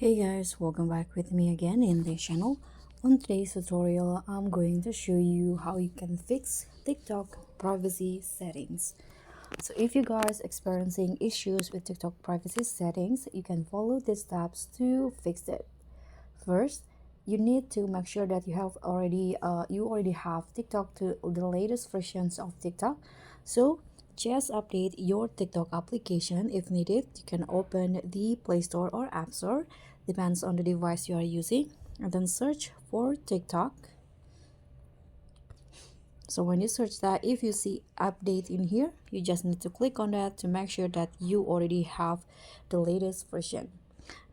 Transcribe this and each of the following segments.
Hey guys, welcome back with me again in this channel. On today's tutorial, I'm going to show you how you can fix TikTok privacy settings. So if you guys experiencing issues with TikTok privacy settings, you can follow these steps to fix it. First, you need to make sure that you already have TikTok to the latest versions of TikTok. So just update your TikTok application if needed. You can open the Play Store or App Store, depends on the device you are using, and then search for TikTok. So when you search that, if you see update in here, you just need to click on that to make sure that you already have the latest version.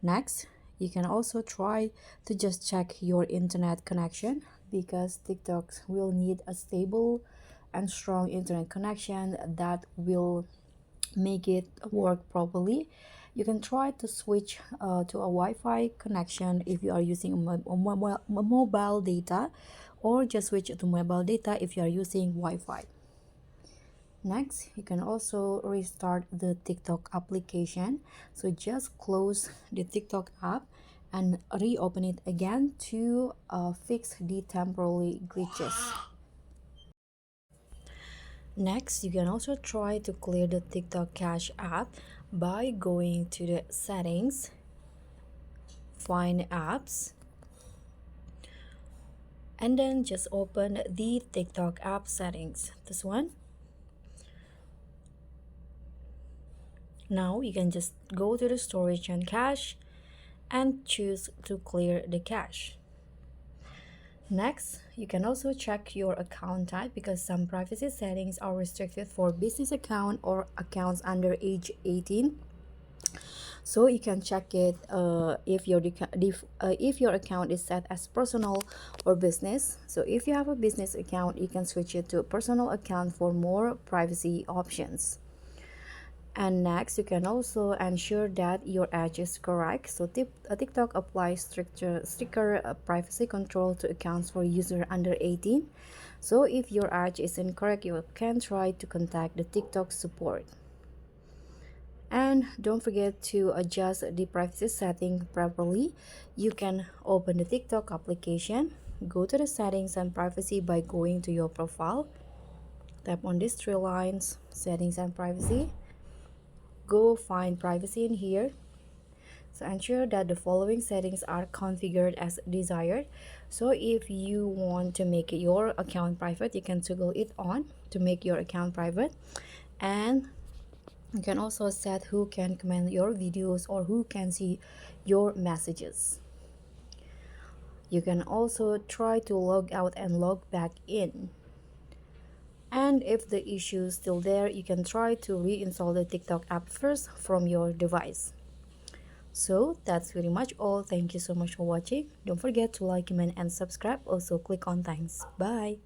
Next, you can also try to just check your internet connection, because TikTok will need a stable and strong internet connection that will make it work properly. You can try to switch to a Wi-Fi connection if you are using mobile data, or just switch to mobile data if you are using Wi-Fi. Next, you can also restart the TikTok application. So just close the TikTok app and reopen it again to fix the temporary glitches. Next, you can also try to clear the TikTok Cache app by going to the settings, find apps, and then just open the TikTok app settings, this one. Now you can just go to the storage and cache and choose to clear the cache. Next, you can also check your account type, because some privacy settings are restricted for business account or accounts under age 18. So you can check it if your account is set as personal or business. So if you have a business account, you can switch it to a personal account for more privacy options. And next, you can also ensure that your age is correct. So TikTok applies stricter privacy control to accounts for user under 18. So if your age is incorrect, you can try to contact the TikTok support. And don't forget to adjust the privacy setting properly. You can open the TikTok application, go to the settings and privacy by going to your profile, tap on these three lines, settings and privacy, go find privacy in here. So ensure that the following settings are configured as desired. So if you want to make your account private, you can toggle it on to make your account private. And you can also set who can comment your videos or who can see your messages. You can also try to log out and log back in. And if the issue is still there, you can try to reinstall the TikTok app first from your device. So that's pretty much all. Thank you so much for watching. Don't forget to like, comment, and subscribe. Also click on thanks. Bye.